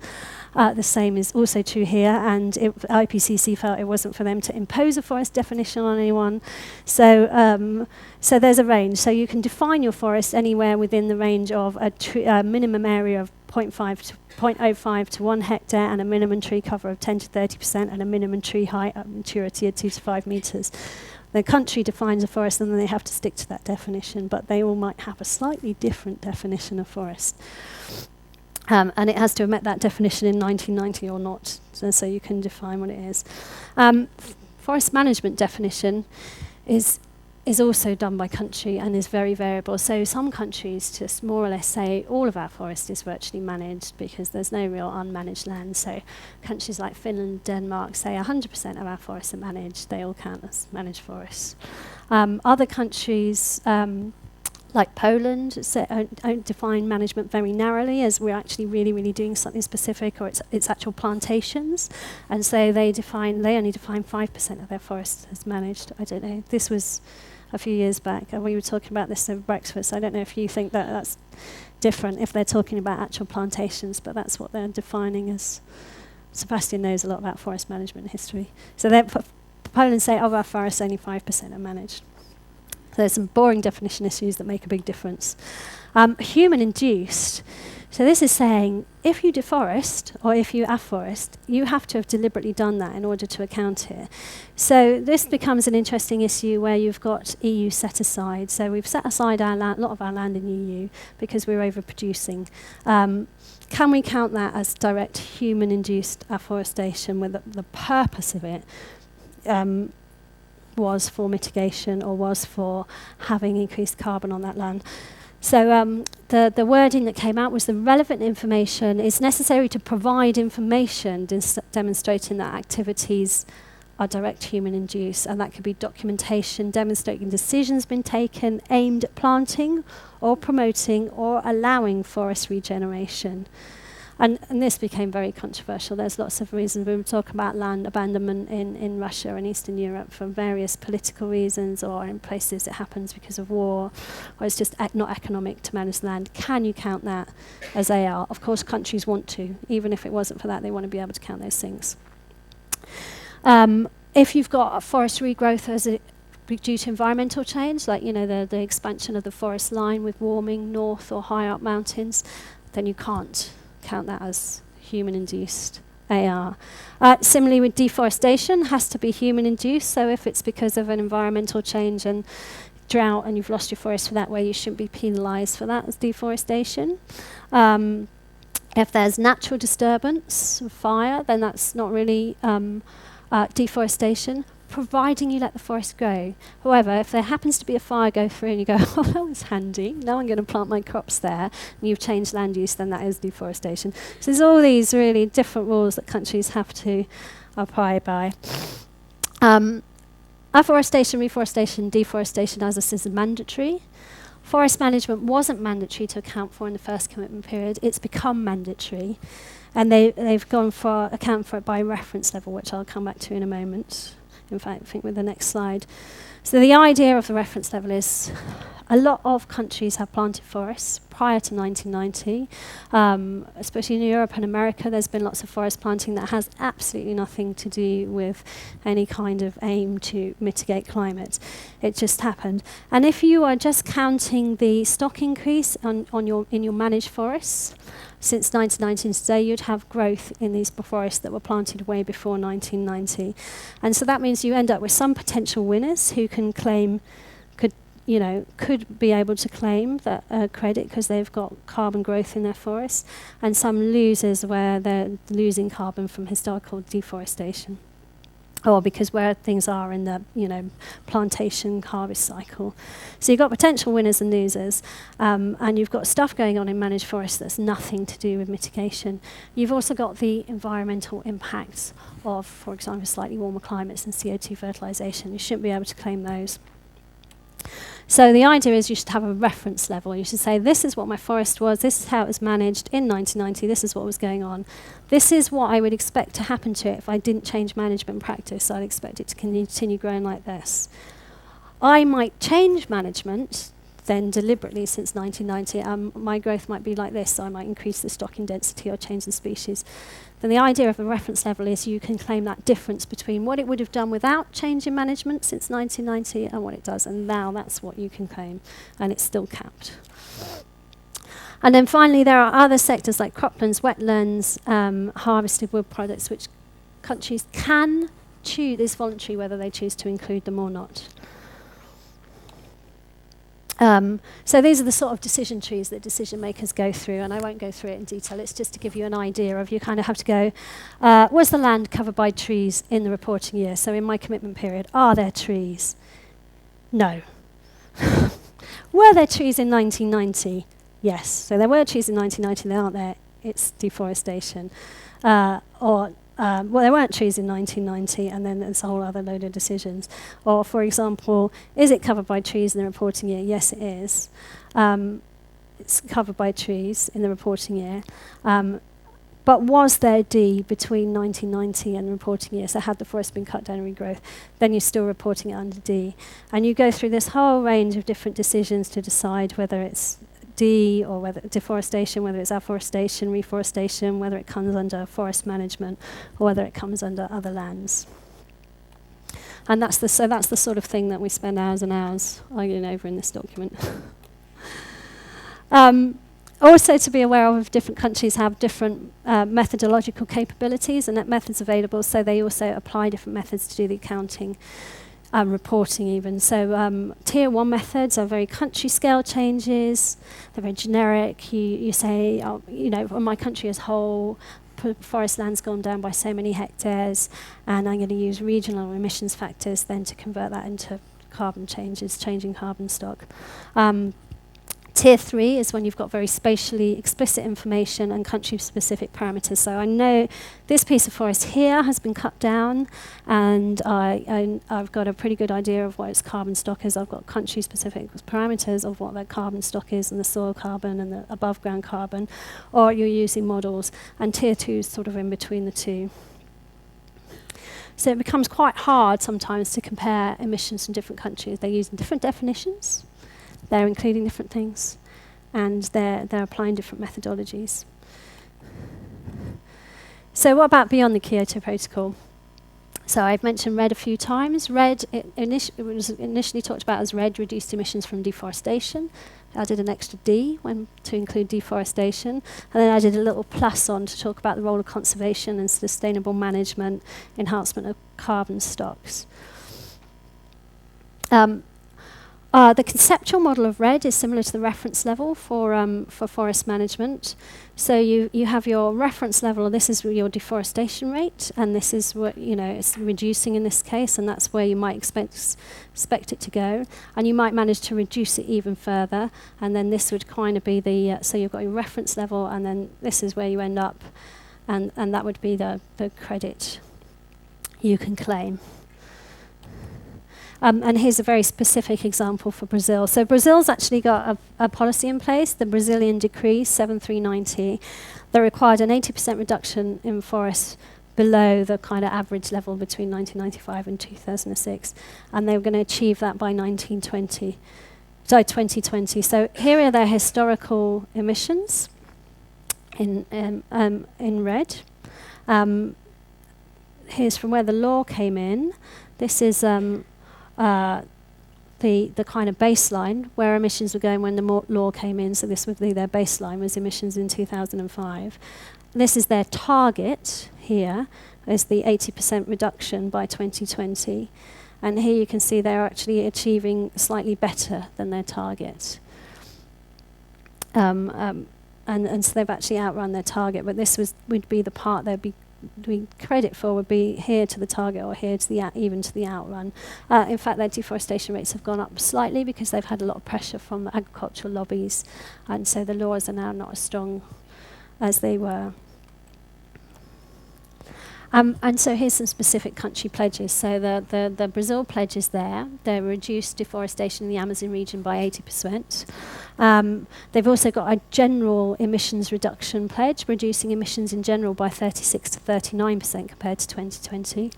The same is also true here, and IPCC felt it wasn't for them to impose a forest definition on anyone. So there's a range. So you can define your forest anywhere within the range of a minimum area of 0.05 to 1 hectare, and a minimum tree cover of 10 to 30%, and a minimum tree height at maturity of 2 to 5 metres. The country defines a forest and then they have to stick to that definition, but they all might have a slightly different definition of forest. And it has to have met that definition in 1990 or not, so you can define what it is. Forest management definition is also done by country and is very variable. So some countries just more or less say all of our forest is virtually managed because there's no real unmanaged land. So countries like Finland, Denmark say 100% of our forests are managed. They all count as managed forests. Other countries like Poland don't define management very narrowly, as we're actually really, really doing something specific, or it's actual plantations. And so they only define 5% of their forest as managed. I don't know. This was a few years back, and we were talking about this over breakfast. I don't know if you think that that's different if they're talking about actual plantations, but that's what they're defining as. Sebastian knows a lot about forest management history. So Poland say of our forests only 5% are managed. So there's some boring definition issues that make a big difference. Human-induced. So this is saying if you deforest or if you afforest, you have to have deliberately done that in order to account here. So this becomes an interesting issue where you've got EU set aside. So we've set aside a lot of our land in EU because we're overproducing. Can we count that as direct human-induced afforestation where the purpose of it was for mitigation or was for having increased carbon on that land? So the wording that came out was the relevant information is necessary to provide information demonstrating that activities are direct human-induced, and that could be documentation demonstrating decisions been taken aimed at planting or promoting or allowing forest regeneration. And this became very controversial. There's lots of reasons. We were talking about land abandonment in Russia and Eastern Europe for various political reasons, or in places it happens because of war, or it's just not economic to manage land. Can you count that as AR? Of course, countries want to. Even if it wasn't for that, they want to be able to count those things. If you've got a forest regrowth due to environmental change, like the expansion of the forest line with warming north or high up mountains, then you can't count that as human-induced AR. Similarly with deforestation, has to be human-induced, so if it's because of an environmental change and drought and you've lost your forest for that way, you shouldn't be penalised for that as deforestation. If there's natural disturbance, fire, then that's not really deforestation, providing you let the forest grow. However, if there happens to be a fire go through and you go, oh, that was handy, now I'm going to plant my crops there, and you've changed land use, then that is deforestation. So there's all these really different rules that countries have to abide by. Afforestation, reforestation, deforestation as this is mandatory. Forest management wasn't mandatory to account for in the first commitment period. It's become mandatory. And they've gone for account for it by reference level, which I'll come back to in a moment. In fact, I think with the next slide. So the idea of the reference level is a lot of countries have planted forests prior to 1990, especially in Europe and America. There's been lots of forest planting that has absolutely nothing to do with any kind of aim to mitigate climate. It just happened. And if you are just counting the stock increase in your managed forests, since 1990 to today, you'd have growth in these forests that were planted way before 1990. And so that means you end up with some potential winners who can claim, could be able to claim that credit because they've got carbon growth in their forests, and some losers where they're losing carbon from historical deforestation, or because where things are in the plantation harvest cycle. So you've got potential winners and losers, and you've got stuff going on in managed forests that's nothing to do with mitigation. You've also got the environmental impacts of, for example, slightly warmer climates and CO2 fertilisation. You shouldn't be able to claim those. So the idea is you should have a reference level. You should say, this is what my forest was, this is how it was managed in 1990, this is what was going on. This is what I would expect to happen to it if I didn't change management practice. I'd expect it to continue growing like this. I might change management then deliberately since 1990. My growth might be like this, so I might increase the stocking density or change the species. Then the idea of a reference level is you can claim that difference between what it would have done without change in management since 1990 and what it does, and now that's what you can claim, and it's still capped. And then finally, there are other sectors like croplands, wetlands, harvested wood products, which countries can choose. It's voluntary whether they choose to include them or not. So these are the sort of decision trees that decision makers go through, and I won't go through it in detail. It's just to give you an idea of, you kind of have to go, was the land covered by trees in the reporting year? So in my commitment period, are there trees? No. Were there trees in 1990? Yes. So there were trees in 1990, they aren't there. It's deforestation. Well, there weren't trees in 1990, and then there's a whole other load of decisions. Or, for example, is it covered by trees in the reporting year? Yes, it is. It's covered by trees in the reporting year. But was there D between 1990 and the reporting year? So had the forest been cut down and regrowth, then you're still reporting it under D. And you go through this whole range of different decisions to decide whether it's D or whether deforestation, whether it's afforestation, reforestation, whether it comes under forest management or whether it comes under other lands. And that's the sort of thing that we spend hours and hours arguing over in this document. Also to be aware of, different countries have different methodological capabilities and methods available, so they also apply different methods to do the accounting. Reporting even. So tier 1 methods are very country scale changes. They're very generic. You say, on my country as a whole, forest land's gone down by so many hectares, and I'm going to use regional emissions factors then to convert that into carbon changes, changing carbon stock. Tier 3 is when you've got very spatially explicit information and country-specific parameters. So I know this piece of forest here has been cut down, and I've got a pretty good idea of what its carbon stock is. I've got country-specific parameters of what that carbon stock is, and the soil carbon and the above-ground carbon, or you're using models. And Tier 2 is sort of in between the two. So it becomes quite hard sometimes to compare emissions from different countries. They're using different definitions. They're including different things, and they're applying different methodologies. So what about beyond the Kyoto Protocol? So I've mentioned REDD a few times. REDD, it was initially talked about as REDD, reduced emissions from deforestation. I did an extra D to include deforestation, and then I did a little plus on to talk about the role of conservation and sustainable management, enhancement of carbon stocks. The conceptual model of REDD is similar to the reference level for forest management. So you have your reference level, this is your deforestation rate, and this is what, it's reducing in this case, and that's where you might expect it to go. And you might manage to reduce it even further, and then this would kind of be the, so you've got your reference level, and then this is where you end up, and that would be the credit you can claim. And here's a very specific example for Brazil. So Brazil's actually got a policy in place, the Brazilian Decree 7390, that required an 80% reduction in forests below the kind of average level between 1995 and 2006. And they were going to achieve that by 2020. So here are their historical emissions in red. Here's from where the law came in. This is the kind of baseline where emissions were going when the law came in. So this would be their baseline, was emissions in 2005. This is their target here, is the 80% reduction by 2020. And here you can see they're actually achieving slightly better than their target. And so they've actually outrun their target, but this would be the part they'd be doing credit for, would be here to the target or here to the even to the outrun. In fact, their deforestation rates have gone up slightly because they've had a lot of pressure from the agricultural lobbies, and so the laws are now not as strong as they were. And so here's some specific country pledges. So the Brazil pledge is there. They reduced deforestation in the Amazon region by 80%. They've also got a general emissions reduction pledge, reducing emissions in general by 36 to 39% compared to 2020.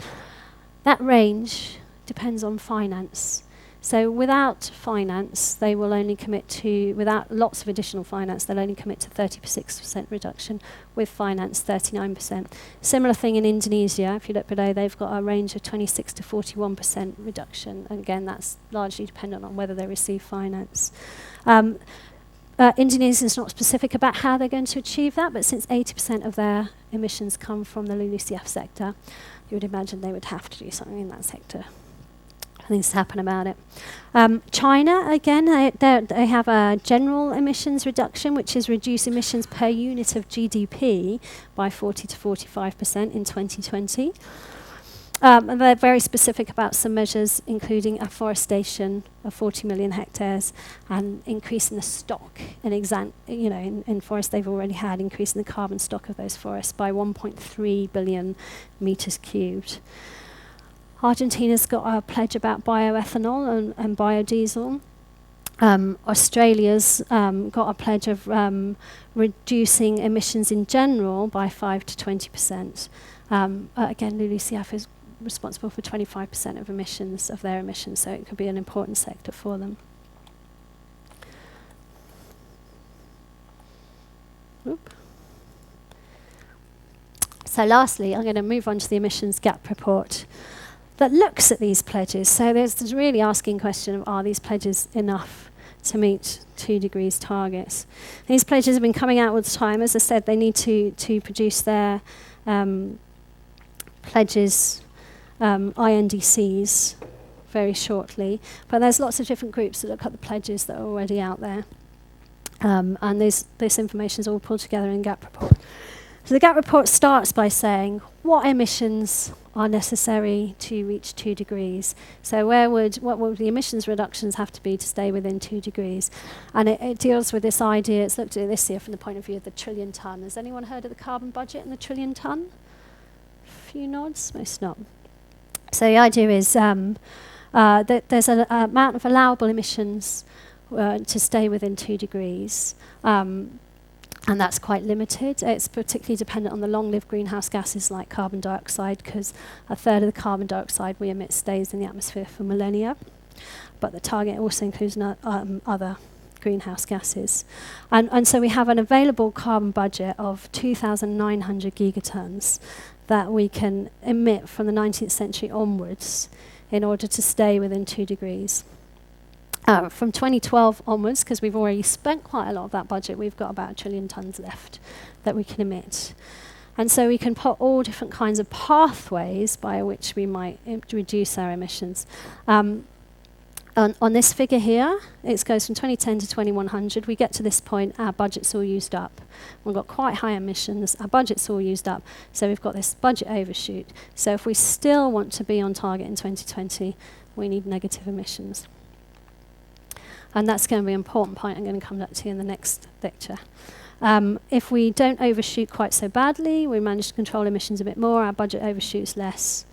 That range depends on finance. So without finance, they will only commit to, without lots of additional finance, they'll only commit to 36% reduction. With finance, 39%. Similar thing in Indonesia. If you look below, they've got a range of 26 to 41% reduction. And again, that's largely dependent on whether they receive finance. Indonesia is not specific about how they're going to achieve that, but since 80% of their emissions come from the LULUCF sector, you would imagine they would have to do something in that sector. Things happen about it. China, again, they have a general emissions reduction, which is reduce emissions per unit of GDP by 40 to 45% in 2020. And they're very specific about some measures, including afforestation of 40 million hectares and increasing the stock in forests they've already had, increasing the carbon stock of those forests by 1.3 billion meters cubed. Argentina's got a pledge about bioethanol and biodiesel. Australia's got a pledge of reducing emissions in general by 5 to 20%. Again, LULUCF is responsible for 25% of emissions, of their emissions, so it could be an important sector for them. Oop. So lastly, I'm going to move on to the emissions gap report that looks at these pledges. So there's really asking question of, are these pledges enough to meet 2 degrees targets? These pledges have been coming out all the time. As I said, they need to produce their pledges, INDCs, very shortly. But there's lots of different groups that look at the pledges that are already out there. And this information is all pulled together in GAP report. So the GAP report starts by saying what emissions are necessary to reach 2 degrees. So what would the emissions reductions have to be to stay within 2 degrees? And it deals with this idea. It's looked at this here from the point of view of the trillion ton. Has anyone heard of the carbon budget and the trillion ton? A few nods, most not. So the idea is that there's an amount of allowable emissions to stay within 2 degrees. And that's quite limited. It's particularly dependent on the long-lived greenhouse gases like carbon dioxide, because a third of the carbon dioxide we emit stays in the atmosphere for millennia. But the target also includes other greenhouse gases. And so we have an available carbon budget of 2,900 gigatons that we can emit from the 19th century onwards in order to stay within 2 degrees. From 2012 onwards, because we've already spent quite a lot of that budget, we've got about 1 trillion tonnes left that we can emit. And so we can put all different kinds of pathways by which we might reduce our emissions. On this figure here, it goes from 2010 to 2100. We get to this point, our budget's all used up. We've got quite high emissions, our budget's all used up, so we've got this budget overshoot. So if we still want to be on target in 2020, we need negative emissions. And that's going to be an important point I'm going to come back to in the next lecture. If we don't overshoot quite so badly, we manage to control emissions a bit more, our budget overshoots less,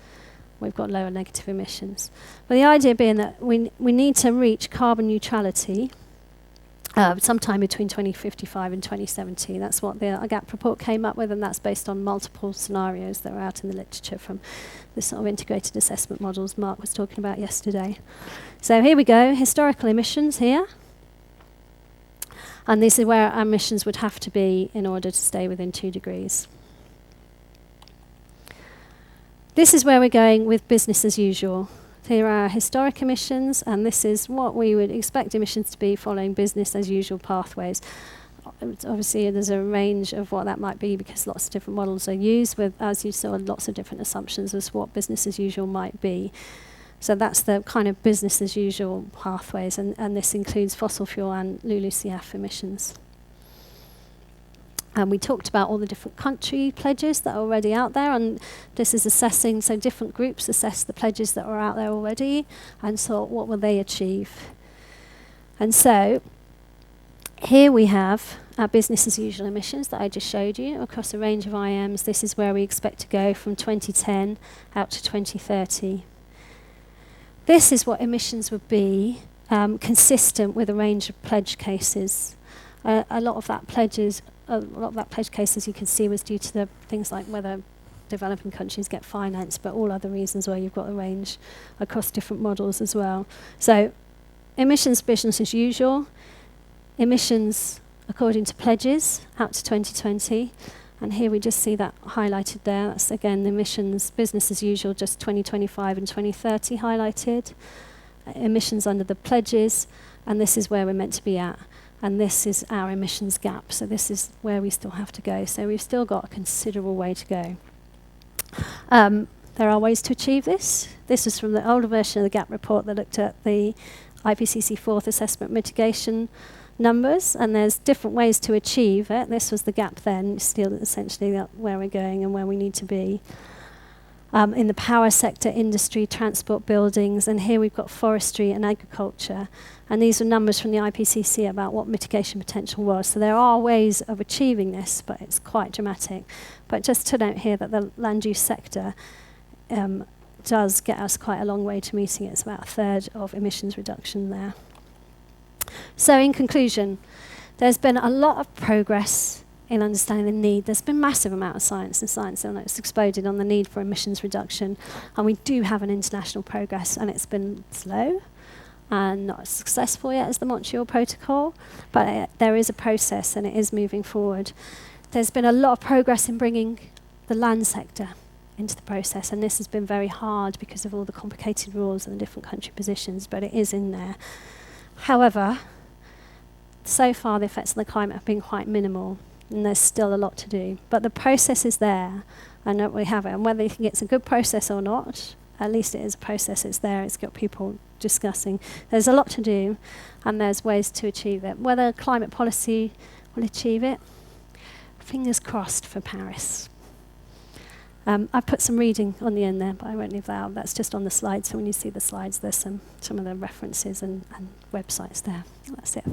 we've got lower negative emissions. But the idea being that we need to reach carbon neutrality sometime between 2055 and 2070. That's what the GAP report came up with, and that's based on multiple scenarios that are out in the literature from the sort of integrated assessment models Mark was talking about yesterday. So here we go, historical emissions here. And this is where our emissions would have to be in order to stay within 2 degrees. This is where we're going with business as usual. Here are our historic emissions, and this is what we would expect emissions to be following business as usual pathways. Obviously, there's a range of what that might be because lots of different models are used with, as you saw, lots of different assumptions as to what business as usual might be. So that's the kind of business as usual pathways, and this includes fossil fuel and LULUCF emissions. And we talked about all the different country pledges that are already out there, and this is assessing, so different groups assess the pledges that are out there already, and so what will they achieve? And so here we have our business as usual emissions that I just showed you across a range of IMs. This is where we expect to go from 2010 out to 2030. This is what emissions would be consistent with a range of pledge cases. A lot of that pledge cases you can see was due to the things like whether developing countries get financed, but all other reasons where you've got a range across different models as well. So emissions business as usual, emissions according to pledges out to 2020, and here we just see that highlighted there. That's again emissions business as usual, just 2025 and 2030 highlighted. Emissions under the pledges, and this is where we're meant to be at. And this is our emissions gap, so this is where we still have to go. So we've still got a considerable way to go. There are ways to achieve this. This is from the older version of the GAP report that looked at the IPCC fourth assessment mitigation numbers, and there's different ways to achieve it. This was the gap then, still essentially where we're going and where we need to be. In the power sector, industry, transport, buildings, and here we've got forestry and agriculture. And these are numbers from the IPCC about what mitigation potential was. So there are ways of achieving this, but it's quite dramatic. But just to note here that the land use sector does get us quite a long way to meeting it. It's about a third of emissions reduction there. So in conclusion, there's been a lot of progress in understanding the need. There's been massive amount of science that's exploded on the need for emissions reduction, and we do have an international progress, and it's been slow and not as successful yet as the Montreal Protocol, but there is a process and it is moving forward. There's been a lot of progress in bringing the land sector into the process, and this has been very hard because of all the complicated rules and the different country positions, but it is in there. However, so far the effects on the climate have been quite minimal, and there's still a lot to do. But the process is there, and we have it. And whether you think it's a good process or not, at least it is a process, it's there, it's got people discussing. There's a lot to do, and there's ways to achieve it. Whether climate policy will achieve it, fingers crossed for Paris. I put some reading on the end there, but I won't leave that out. That's just on the slides, so when you see the slides, there's some of the references and websites there. That's it.